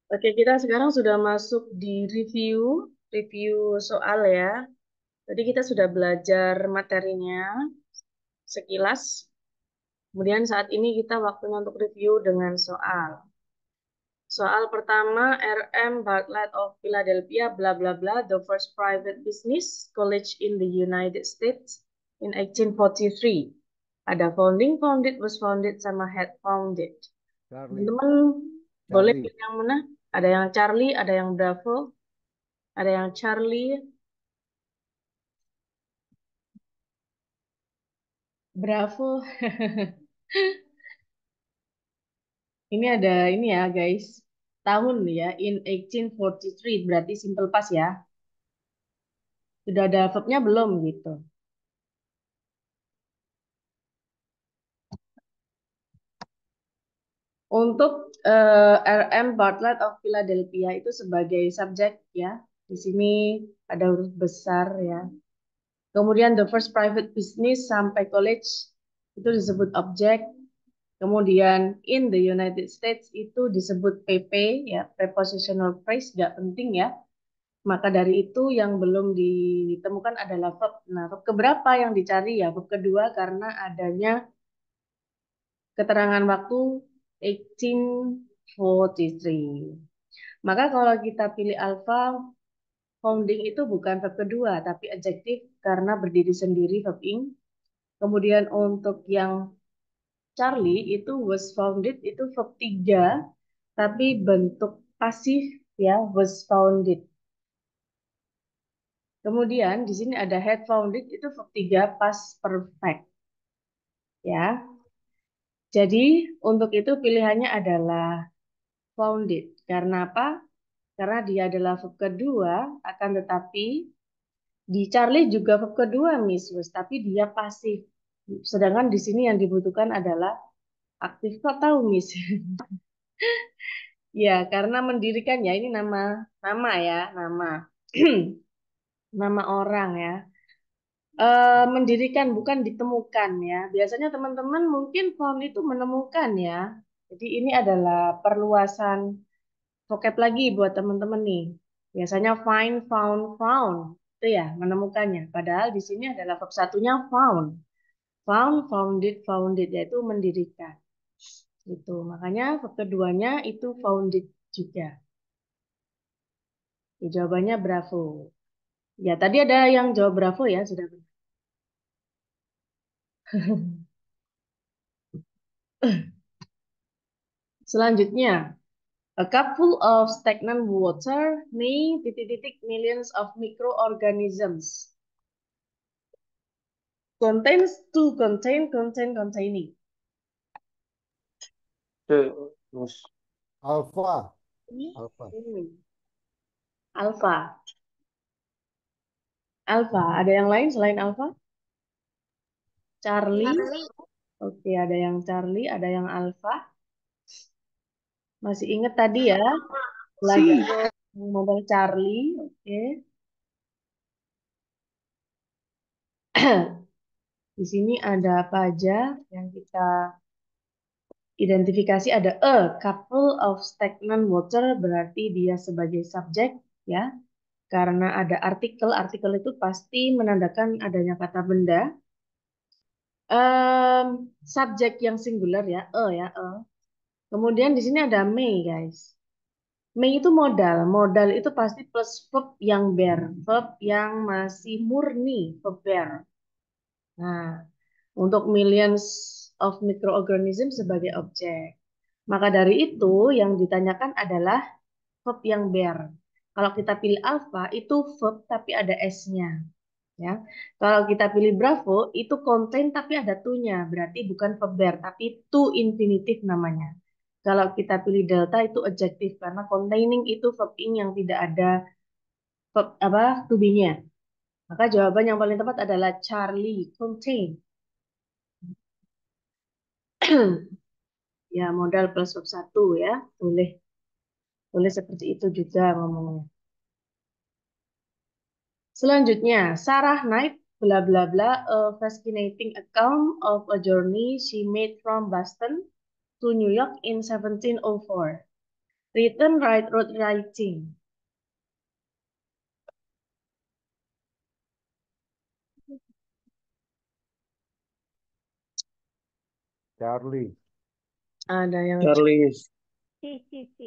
Oke, kita sekarang sudah masuk di review soal ya. Tadi kita sudah belajar materinya sekilas. Kemudian saat ini kita waktunya untuk review dengan soal. Soal pertama, R.M. Bartlett of Philadelphia, bla bla bla, the first private business college in the United States in 1843. Ada founded, was founded, sama had founded. Charlie, Teman-teman boleh Charlie, pilih yang mana? Ada yang Charlie, ada yang Bravo, ada yang Charlie, Bravo. Ini ada ini ya guys. Tahun ya, in 1843 berarti simple past ya. Sudah ada verbnya belum gitu. Untuk R.M. Bartlett of Philadelphia itu sebagai subjek ya. Di sini ada huruf besar ya. Kemudian the first private business sampai college itu disebut objek. Kemudian in the United States itu disebut PP ya, prepositional phrase, nggak penting ya. Maka dari itu yang belum ditemukan adalah verb. Nah, verb keberapa yang dicari ya? Verb kedua karena adanya keterangan waktu 1843. Maka kalau kita pilih alpha, founding itu bukan verb kedua, tapi adjektif karena berdiri sendiri verb ing. Kemudian untuk yang Charlie itu was founded itu verb 3, tapi bentuk pasif ya, was founded. Kemudian di sini ada had founded itu verb 3 past perfect ya. Jadi untuk itu pilihannya adalah founded. Karena apa? Karena dia adalah verb kedua, akan tetapi di Charlie juga verb kedua, Miss Wes, tapi dia pasif. Sedangkan di sini yang dibutuhkan adalah aktif. Kok tahu, Miss? Ya, karena mendirikan ya ini nama nama ya, nama nama orang ya. Mendirikan bukan ditemukan ya. Biasanya teman-teman mungkin found itu menemukan ya. Jadi ini adalah perluasan vocab lagi buat teman-teman nih. Biasanya find, found, found. Itu ya menemukannya. Padahal di sini adalah verb satunya found. Found, founded, founded yaitu mendirikan. Itu. Makanya verb keduanya itu founded juga. Ya, jawabannya bravo. Ya, tadi ada yang jawab bravo ya, sudah benar. Selanjutnya, a cup full of stagnant water may titik-titik millions of microorganisms. Contains to containing. Terus Alpha, Ini, Alpha, ini. Alpha. Alpha. Ada yang lain selain Alpha? Charlie. Charlie, Oke, ada yang Charlie, ada yang Alpha. Masih ingat tadi ya? Belajar si model Charlie. Oke. Di sini ada apa aja yang kita identifikasi, ada a couple of stagnant water berarti dia sebagai subjek ya. Karena ada artikel, artikel itu pasti menandakan adanya kata benda. Subjek yang singular ya, ya, e. Kemudian di sini ada may, guys. May itu modal. Modal itu pasti plus verb yang bear, verb yang masih murni, verb bear. Nah, untuk millions of microorganism sebagai objek. Maka dari itu yang ditanyakan adalah verb yang bear. Kalau kita pilih alpha itu verb tapi ada s-nya. Ya. Kalau kita pilih Bravo itu contain tapi ada to-nya, berarti bukan verb bear tapi to infinitive namanya. Kalau kita pilih Delta itu adjective karena containing itu verb ing yang tidak ada verb apa to be-nya. Maka jawaban yang paling tepat adalah Charlie contain. Ya, modal plus verb satu ya. Boleh. Boleh seperti itu juga ngomongnya. Selanjutnya, Sarah Knight bla bla bla a fascinating account of a journey she made from Boston to New York in 1704. Written, write, wrote, writing. Charlie. Ada yang Charlie.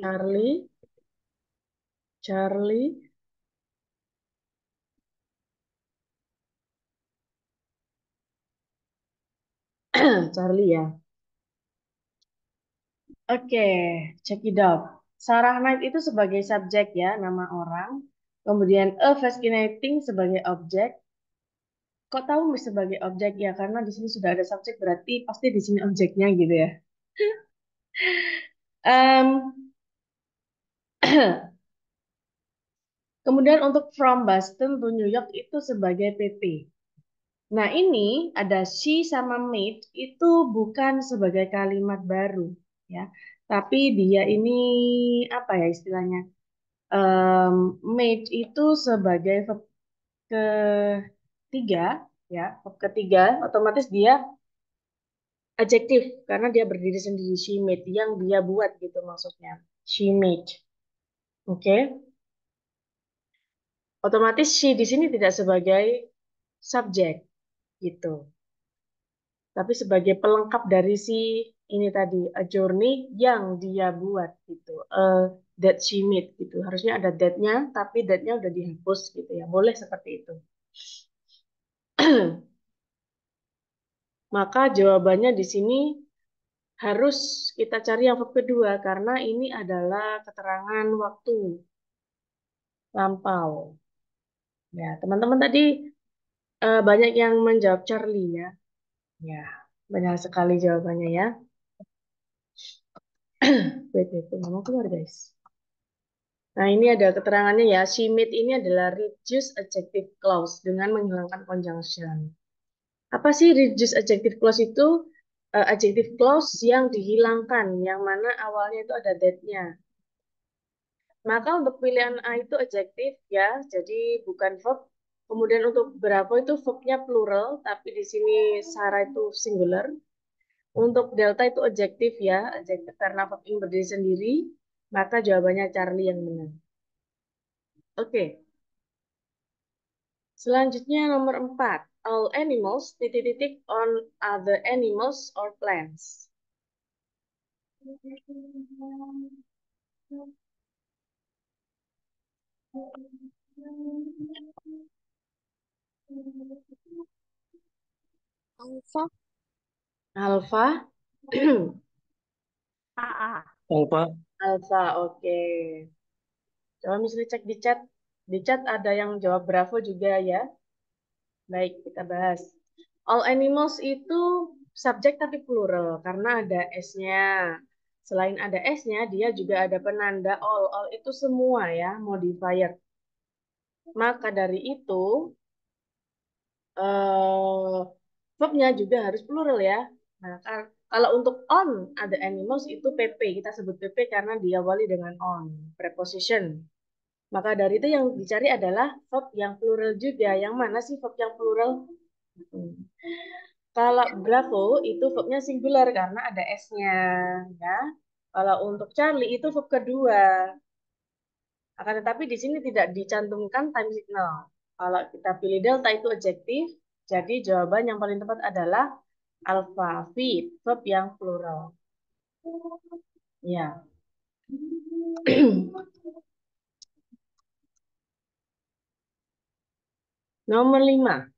Charlie. Charlie. Charlie ya. Oke, check it out. Sarah Knight itu sebagai subjek ya, nama orang. Kemudian a fascinating sebagai objek. Kok tahu sebagai objek ya? Karena di sini sudah ada subjek, berarti pasti di sini objeknya gitu ya. Em, kemudian untuk from Boston to New York itu sebagai PP. Nah ini ada she sama made itu bukan sebagai kalimat baru ya, tapi dia ini apa ya istilahnya? Made itu sebagai verb ketiga ya, verb ketiga otomatis dia adjektif karena dia berdiri sendiri. She made yang dia buat gitu maksudnya. She made. Oke. Otomatis she di sini tidak sebagai subjek gitu. Tapi sebagai pelengkap dari si ini tadi a journey yang dia buat gitu. That she made gitu. Harusnya ada that-nya tapi that-nya udah dihapus gitu ya. Boleh seperti itu. Maka jawabannya di sini harus kita cari yang verb kedua karena ini adalah keterangan waktu lampau. Ya, teman-teman tadi banyak yang menjawab Charlie ya. Ya, banyak sekali jawabannya ya. Wait, mama keluar guys. Nah, ini ada keterangannya ya. She made ini adalah reduced adjective clause dengan menghilangkan conjunction. Apa sih reduced adjective clause itu? Adjective clause yang dihilangkan, yang mana awalnya itu ada that-nya. Maka untuk pilihan A itu adjektif ya, jadi bukan verb. Kemudian untuk berapa itu verbnya plural, tapi di sini Sarah itu singular. Untuk delta itu adjektif ya, adjektif karena verb ini berdiri sendiri, maka jawabannya Charlie yang benar. Oke, selanjutnya nomor 4. All animals, titik-titik on other animals or plants. Alfa. Alfa. AA. Alfa. Alfa, oke. Coba misalnya cek di chat. Di chat ada yang jawab Bravo juga ya. Baik, kita bahas. All animals itu subjek tapi plural karena ada S-nya. Selain ada S-nya, dia juga ada penanda all. All itu semua ya, modifier. Maka dari itu, verbnya juga harus plural ya. Nah, kalau untuk on ada animals itu PP. Kita sebut PP karena diawali dengan on, preposition. Maka dari itu yang dicari adalah verb yang plural juga. Yang mana sih verb yang plural? Hmm. Kalau Bravo itu verbnya singular karena ada S-nya. Ya. Kalau untuk Charlie itu verb kedua. Akan tetapi di sini tidak dicantumkan time signal. Kalau kita pilih delta itu adjektif, jadi jawaban yang paling tepat adalah alpha, feed, verb yang plural. Ya. Nomor 5.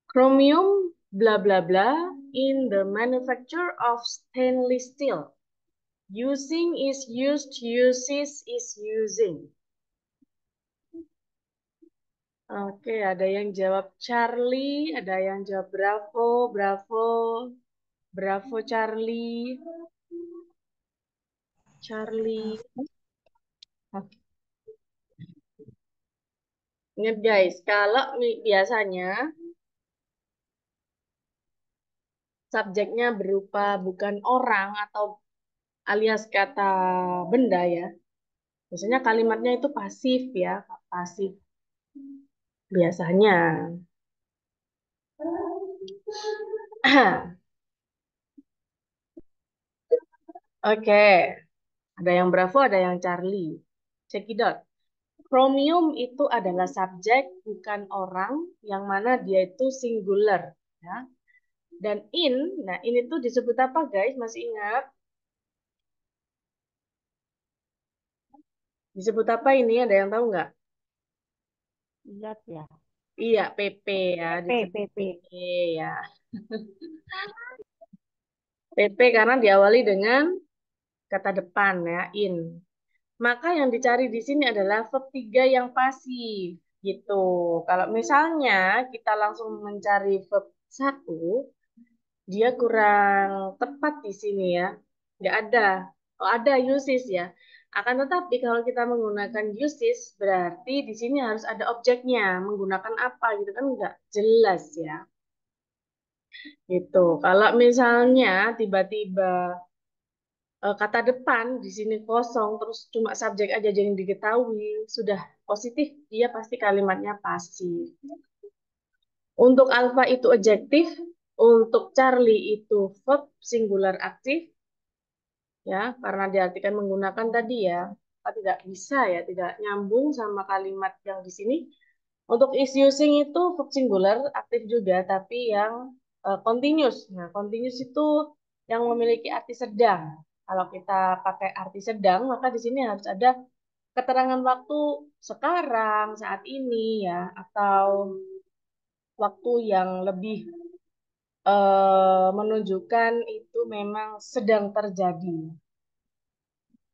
Chromium bla bla bla in the manufacture of stainless steel. Using is used, uses is using. Oke, ada yang jawab Charlie, ada yang jawab Bravo, Bravo, Bravo Charlie, Charlie. Ingat guys, kalau biasanya subjeknya berupa bukan orang atau alias kata benda ya, biasanya kalimatnya itu pasif ya, pasif biasanya. Oke, Ada yang Bravo, ada yang Charlie. Check it out. Chromium itu adalah subjek, bukan orang, yang mana dia itu singular. Ya. Dan nah in itu disebut apa guys? Masih ingat? Disebut apa ini? Ada yang tahu nggak? Zat ya. Iya, PP ya. Disebut PP. PP ya. PP karena diawali dengan kata depan ya, in. Maka yang dicari di sini adalah verb 3 yang pasif gitu. Kalau misalnya kita langsung mencari verb 1, dia kurang tepat di sini ya. Nggak ada. Oh, ada uses ya. Akan tetapi kalau kita menggunakan uses, berarti di sini harus ada objeknya. Menggunakan apa gitu kan nggak jelas ya. Gitu. Kalau misalnya tiba-tiba kata depan di sini kosong terus cuma subjek aja yang diketahui sudah positif dia pasti kalimatnya pasif. Untuk alfa itu adjektif, untuk Charlie itu verb singular aktif ya karena diartikan menggunakan tadi ya. Tidak bisa ya, tidak nyambung sama kalimat yang di sini. Untuk is using itu verb singular aktif juga tapi yang continuous. Nah, continuous itu yang memiliki arti sedang. Kalau kita pakai arti sedang, maka di sini harus ada keterangan waktu sekarang, saat ini ya, atau waktu yang lebih menunjukkan itu memang sedang terjadi.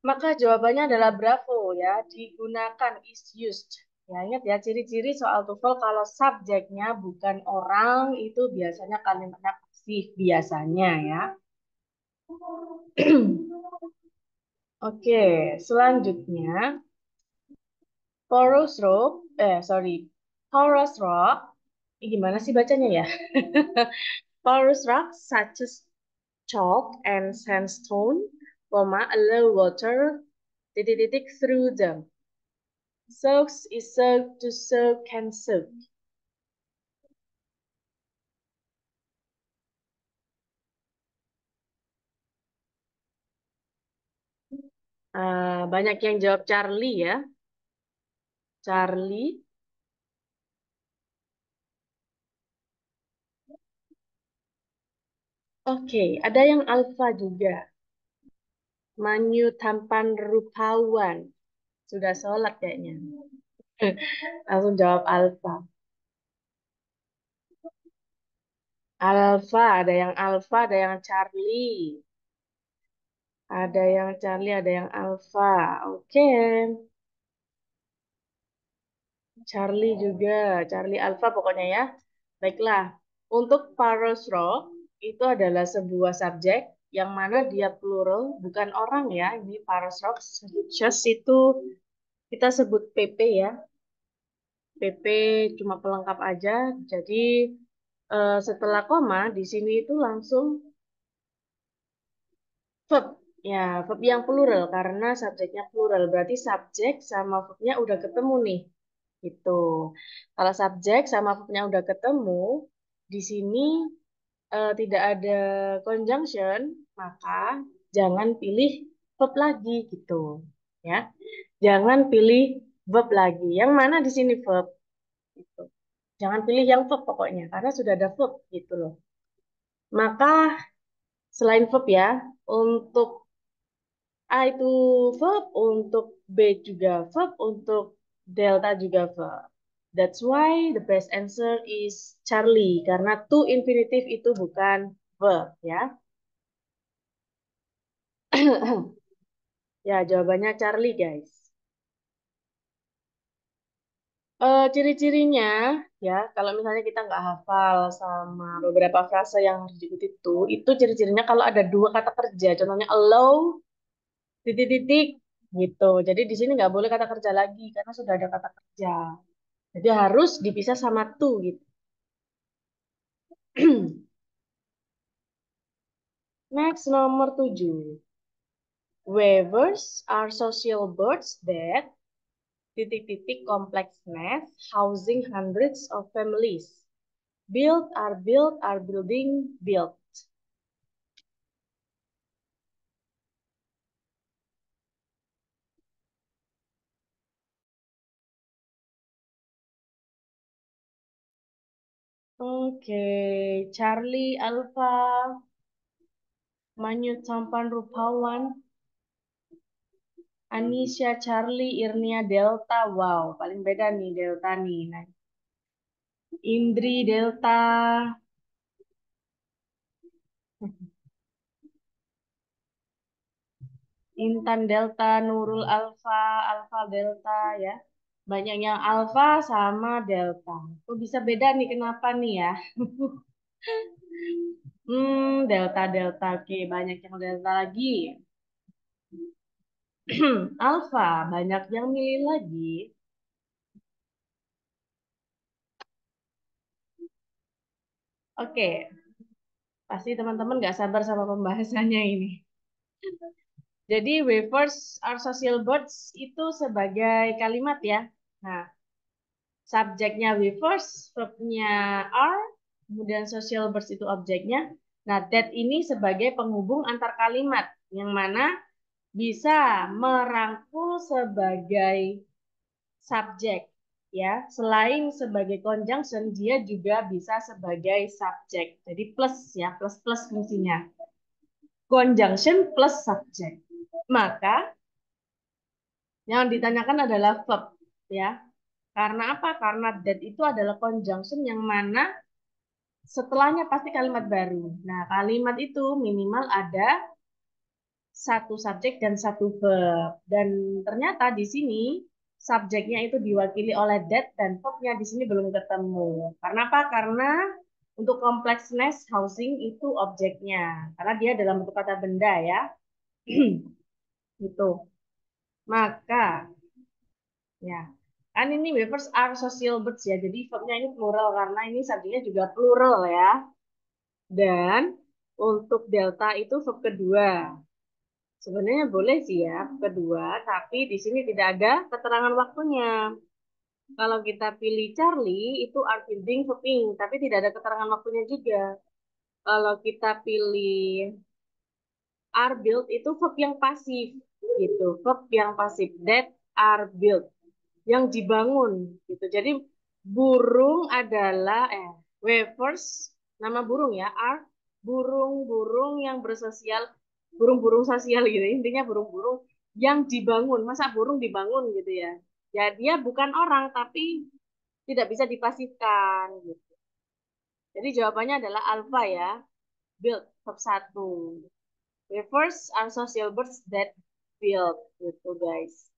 Maka jawabannya adalah bravo ya, digunakan is used. Ya, ingat ya, ciri-ciri soal TOEFL kalau subjeknya bukan orang itu biasanya kalimatnya pasif biasanya ya. Oke, selanjutnya porous rock, porous rock. Ini gimana sih bacanya ya? Porous rock such as chalk and sandstone, allow water titik-titik through them. Soaks is soak to soak can soak. Banyak yang jawab Charlie ya. Charlie. Oke, ada yang alfa juga. Manyu tampan rupawan. Sudah sholat kayaknya. Langsung jawab alfa. Alfa, ada yang Charlie. Ada yang Charlie, ada yang alfa. Oke. Charlie juga, Charlie alfa pokoknya ya. Baiklah, untuk Paros Rock itu adalah sebuah subjek yang mana dia plural, bukan orang ya. Ini Paros Rock, just itu kita sebut PP ya. PP cuma pelengkap aja. Jadi setelah koma di sini itu langsung verb. Ya, verb yang plural karena subjeknya plural. Berarti subjek sama verbnya udah ketemu nih. Gitu. Kalau subjek sama verbnya udah ketemu, di sini tidak ada conjunction, maka jangan pilih verb lagi gitu. Ya. Jangan pilih verb lagi. Yang mana di sini verb? Gitu. Jangan pilih yang verb pokoknya karena sudah ada verb gitu loh. Maka selain verb ya, untuk A itu verb, untuk B juga verb, untuk delta juga verb. That's why the best answer is Charlie, karena to infinitive itu bukan verb ya. Ya, jawabannya Charlie guys. Ciri-cirinya ya, kalau misalnya kita nggak hafal sama beberapa frase yang harus diikuti itu ciri-cirinya kalau ada dua kata kerja, contohnya allow, titik-titik, gitu. Jadi di sini nggak boleh kata kerja lagi karena sudah ada kata kerja. Jadi harus dipisah sama to gitu. Next nomor 7. Weavers are social birds that titik-titik complex nest housing hundreds of families. Build are building built. Oke, Charlie Alpha, Manyut Sampan Rupawan, Anisha Charlie Irnia Delta. Wow, paling beda nih Delta nih. Nah, Indri Delta, Intan Delta, Nurul Alpha, Alpha Delta ya. Banyak yang Alpha sama Delta. Kok bisa beda nih? Kenapa nih ya? Delta Delta. Oke, banyak yang Delta lagi. Alpha, banyak yang milih lagi. Oke, pasti teman-teman nggak sabar sama pembahasannya ini. Jadi wafers are social birds itu sebagai kalimat ya. Nah, subjeknya wafers, verbnya are, kemudian social birds itu objeknya. Nah, that ini sebagai penghubung antar kalimat yang mana bisa merangkul sebagai subjek ya. Selain sebagai conjunction, dia juga bisa sebagai subjek. Jadi plus ya, plus plus fungsinya. Conjunction plus subjek. Maka yang ditanyakan adalah verb ya. Karena apa? Karena that itu adalah conjunction yang mana setelahnya pasti kalimat baru. Nah, kalimat itu minimal ada satu subjek dan satu verb. Dan ternyata di sini subjeknya itu diwakili oleh that dan verbnya di sini belum ketemu. Karena apa? Karena untuk complex housing itu objeknya. Karena dia dalam bentuk kata benda ya. Gitu. Maka ya, kan ini wafers are social birds ya. Jadi verbnya ini plural karena ini subjeknya juga plural ya. Dan untuk delta itu verb kedua. Sebenarnya boleh sih ya verb kedua, tapi di sini tidak ada keterangan waktunya. Kalau kita pilih Charlie itu are building verbing, tapi tidak ada keterangan waktunya juga. Kalau kita pilih are built itu verb yang pasif gitu, verb yang pasif that are built yang dibangun gitu. Jadi burung adalah wafers nama burung ya are burung-burung yang bersosial burung-burung sosial gitu intinya burung-burung yang dibangun masa burung dibangun gitu ya ya dia bukan orang tapi tidak bisa dipasifkan gitu. Jadi jawabannya adalah alpha ya build verb satu wafers are social birds that build gitu guys.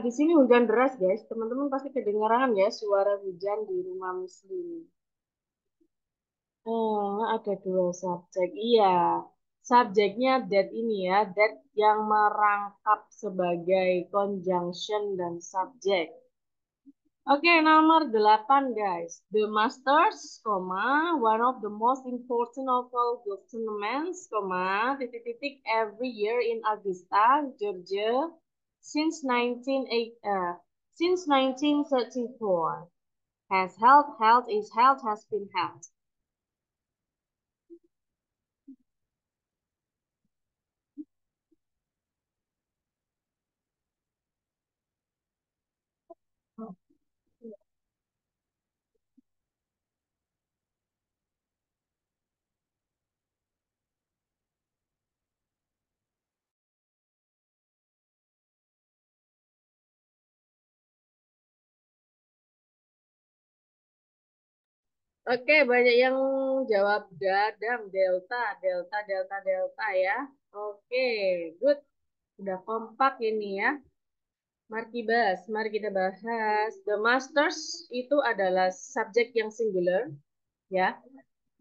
Di sini hujan deras, guys. Teman-teman pasti kedengaran ya suara hujan di rumah Muslim. Ada dua subjek. Iya, subjeknya that ini ya, that yang merangkap sebagai conjunction dan subjek. Oke, nomor 8, guys. The Masters, one of the most important of all governments, titik-titik every year in Augusta, Georgia, since 1934 has been held. Oke, banyak yang jawab dadam, delta ya. Oke, good. Udah kompak ini ya. Mari kita bahas. The Masters itu adalah subjek yang singular ya.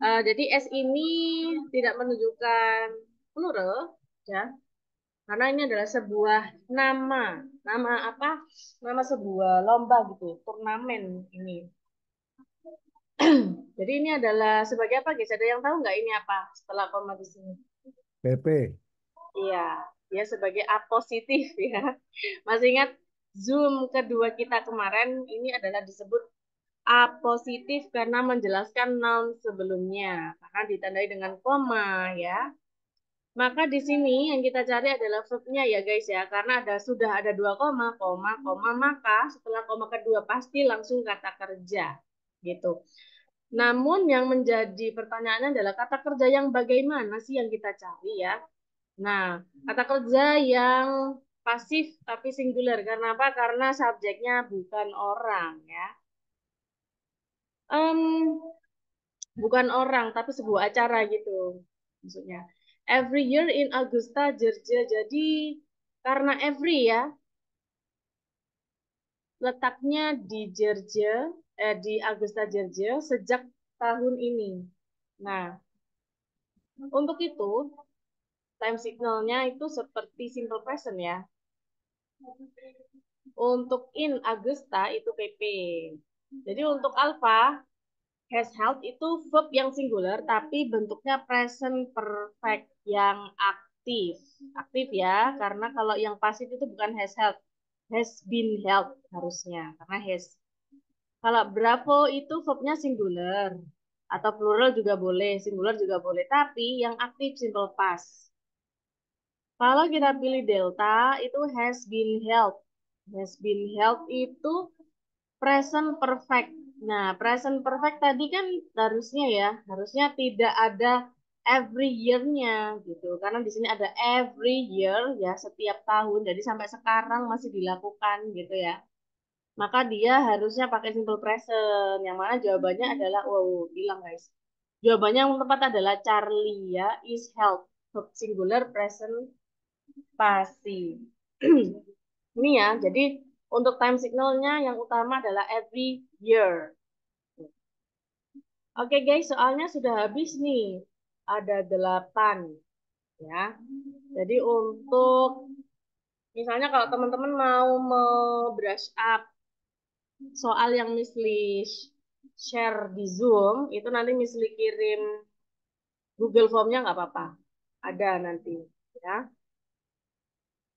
Jadi S ini tidak menunjukkan plural ya. Karena ini adalah sebuah nama. Nama apa? Nama sebuah lomba gitu, turnamen ini. Jadi ini adalah sebagai apa guys? Ada yang tahu nggak ini apa setelah koma di sini? PP. Iya, ya sebagai A positif ya. Masih ingat Zoom kedua kita kemarin ini adalah disebut A positif karena menjelaskan noun sebelumnya. Karena ditandai dengan koma ya. Maka di sini yang kita cari adalah verbnya ya guys ya. Karena sudah ada dua koma, maka setelah koma kedua pasti langsung kata kerja. gitu. Namun yang menjadi pertanyaannya adalah kata kerja yang bagaimana sih yang kita cari ya. Nah, kata kerja yang pasif tapi singular. Karena apa? Karena subjeknya bukan orang ya. Em, bukan orang tapi sebuah acara gitu maksudnya. Every year in Augusta, Georgia. Jadi karena every ya, letaknya di Georgia, di Augusta, Georgia sejak tahun ini. Nah, untuk itu time signalnya itu seperti simple present ya. Untuk in Augusta itu PP. Jadi untuk alpha has held itu verb yang singular tapi bentuknya present perfect yang aktif. Aktif ya, karena kalau yang pasif itu bukan has held, has been held harusnya karena has. Kalau bravo itu verbnya singular atau plural juga boleh, singular juga boleh, tapi yang aktif simple past. Kalau kita pilih delta itu has been held. Has been held itu present perfect. Nah, present perfect tadi kan harusnya tidak ada every year-nya gitu. Karena di sini ada every year ya, setiap tahun. Jadi sampai sekarang masih dilakukan gitu ya. Maka dia harusnya pakai simple present. Yang mana jawabannya adalah wow, hilang guys. Jawabannya yang tepat adalah Charlie ya, is held. Verb singular present pasif. Ini ya, jadi untuk time signalnya yang utama adalah every year. Oke guys, soalnya sudah habis nih. Ada 8 ya. Jadi untuk misalnya kalau teman-teman mau brush up soal yang Miss Lee share di Zoom, itu nanti Miss Lee kirim Google Form-nya nggak apa-apa. Ada nanti ya.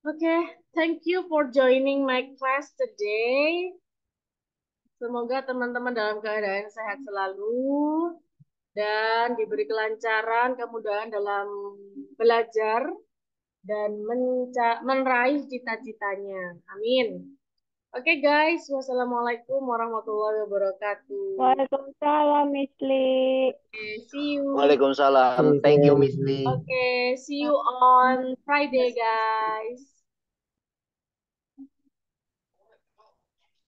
Oke, thank you for joining my class today. Semoga teman-teman dalam keadaan sehat selalu dan diberi kelancaran, kemudahan dalam belajar dan meraih cita-citanya. Amin. Oke guys, wassalamualaikum warahmatullahi wabarakatuh. Waalaikumsalam, Miss Li. Oke, see you. Waalaikumsalam. Thank you, Miss Lee. Oke, see you on Friday guys.